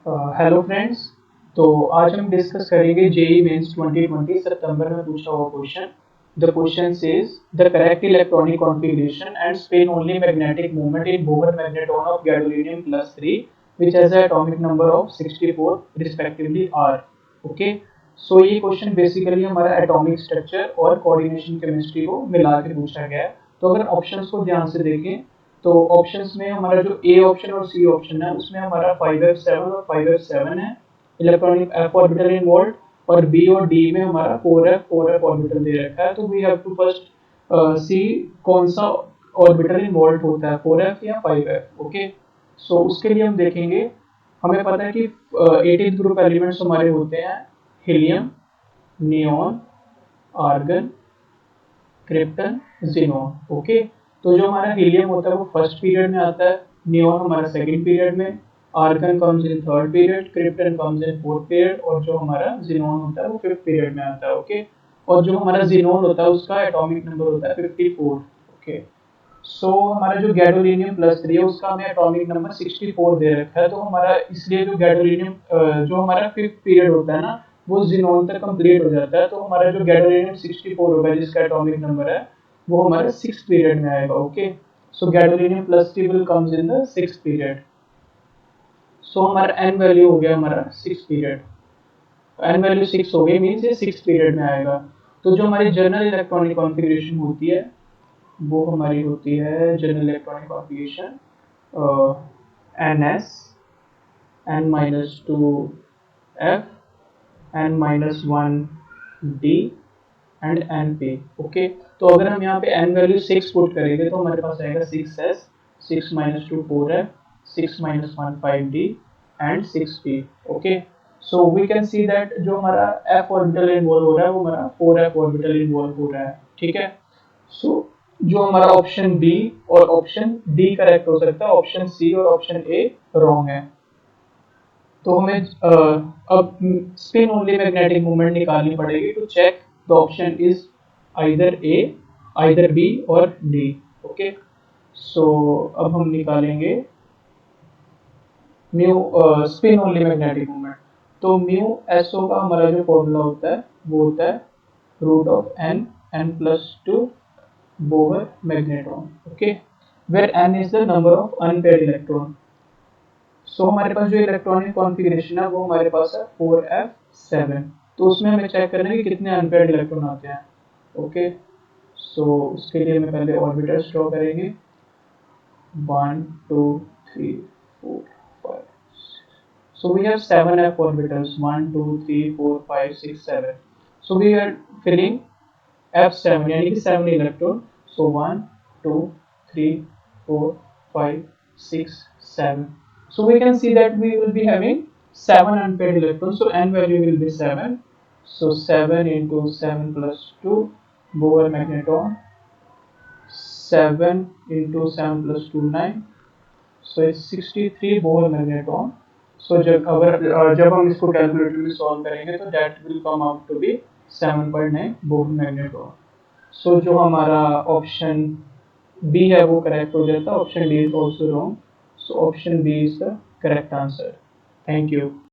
Hello friends. तो आज हम डिस्कस करेंगे जेई मेंस 2020 सितंबर में पूछा हुआ question. The question says the correct electronic configuration and spin only magnetic moment in Bohr magnetron of gadolinium plus 3 which has an atomic number of 64 respectively r। Okay, सो ये question basically हमारा atomic structure और coordination chemistry को मिला के पूछा गया है। तो अगर ऑप्शंस को ध्यान से देखें तो ऑप्शंस में हमारा जो ए ऑप्शन और सी ऑप्शन है उसमें हमारा 5f7 और 5f7 है इलेक्ट्रॉनिक f ऑर्बिटल इन्वॉल्व, और बी और डी में हमारा 4f ऑर्बिटल दे रखा है। तो वी हैव टू फर्स्ट सी कौन सा ऑर्बिटल इन्वॉल्व होता है, 4f या 5f। ओके, सो उसके लिए हम देखेंगे। हमें पता है कि 18 ग्रुप एलिमेंट्स हमारे होते हैं helium, neon, argon, krypton, xenon. Okay, तो जो हमारा हीलियम होता है वो फर्स्ट पीरियड में आता है, नियॉन हमारा सेकंड पीरियड में, argon comes in third period, krypton comes in fourth period, और जो हमारा ज़ीनॉन होता है वो फिफ्थ पीरियड में आता है। ओके, और जो हमारा ज़ीनॉन होता है उसका एटॉमिक नंबर होता है 54। ओके, सो हमारा जो गैडोलिनियम प्लस 3 है उसका हमें एटॉमिक नंबर 64 दे रखा है। तो हमारा इसलिए जो गैडोलिनियम जो हमारा फिफ्थ पीरियड होता है ना वो ज़ीनॉन तक कंप्लीट हो जाता है। तो हमारा जो गैडोलिनियम 64 होगा जिसका एटॉमिक नंबर है वो हमारे सिक्स पीरियड में आएगा। Okay, so gadolinium plus 3 will comes in the six period. So हमारा एन वैल्यू हो गया हमारा सिक्स पीरियड, एन वैल्यू 6 हो गई, मींस ये सिक्स पीरियड में आएगा। तो जो हमारी जनरल इलेक्ट्रॉनिक कॉन्फ़िगरेशन होती है वो हमारी होती है general electronic configuration n s, n minus two f, n minus one d and n p. Okay, तो अगर हम यहाँ पे एन वैल्यू 6 पुट करेंगे तो हमारे पास आएगा 6s, 6 minus two 4f, 6 minus one 5d and 6p। Okay, so we can see that जो हमारा f ऑर्बिटल इन्वॉल्व हो रहा है वो हमारा 4f ऑर्बिटल इन्वॉल्व हो रहा है। ठीक है, सो जो हमारा ऑप्शन बी और ऑप्शन डी करेक्ट हो सकता है, ऑप्शन सी और ऑप्शन ए रॉन्ग है। तो हमें अब स्पिन ओनली मैग्नेटिक मोमेंट निकालनी पड़ेगी to check the option is either A, either B और डी। ओके, सो अब हम निकालेंगे mu spin only magnetic moment. तो म्यू एसओ का हमारा जो फॉर्मूला होता है वो होता है root of N, N plus two Bohr magnetron. Okay, where N is the number of unpaired electron. So हमारे पास जो इलेक्ट्रॉनिक कॉन्फ़िगरेशन है वो हमारे पास है 4f7। तो उसमें हमें चेक करना है कि कितने अनपेयर्ड इलेक्ट्रॉन आते हैं। ओके, सो उसके लिए हमें पहले ऑर्बिटल्स ड्रॉ करेंगे 1 2 3 4 5। So we have 7f orbitals 1 2 3 4 5 6 7। So we are filling f7 यानी कि 7 electron. So 1 2 3 4 5 6 7। So we can see that we will be having 7 unpaired electrons. So n value will be 7. So 7 into 7 plus 2 Bohr magneton, 7 into 7 plus 2 9, so it's 63 Bohr magneton। So जब हम इसको calculator में solve करेंगे तो that will come out to be 7.9 Bohr magneton। So जो हमारा option B है वो करेक्ट हो जाता है, option D is also wrong. So option B is the correct answer. Thank you.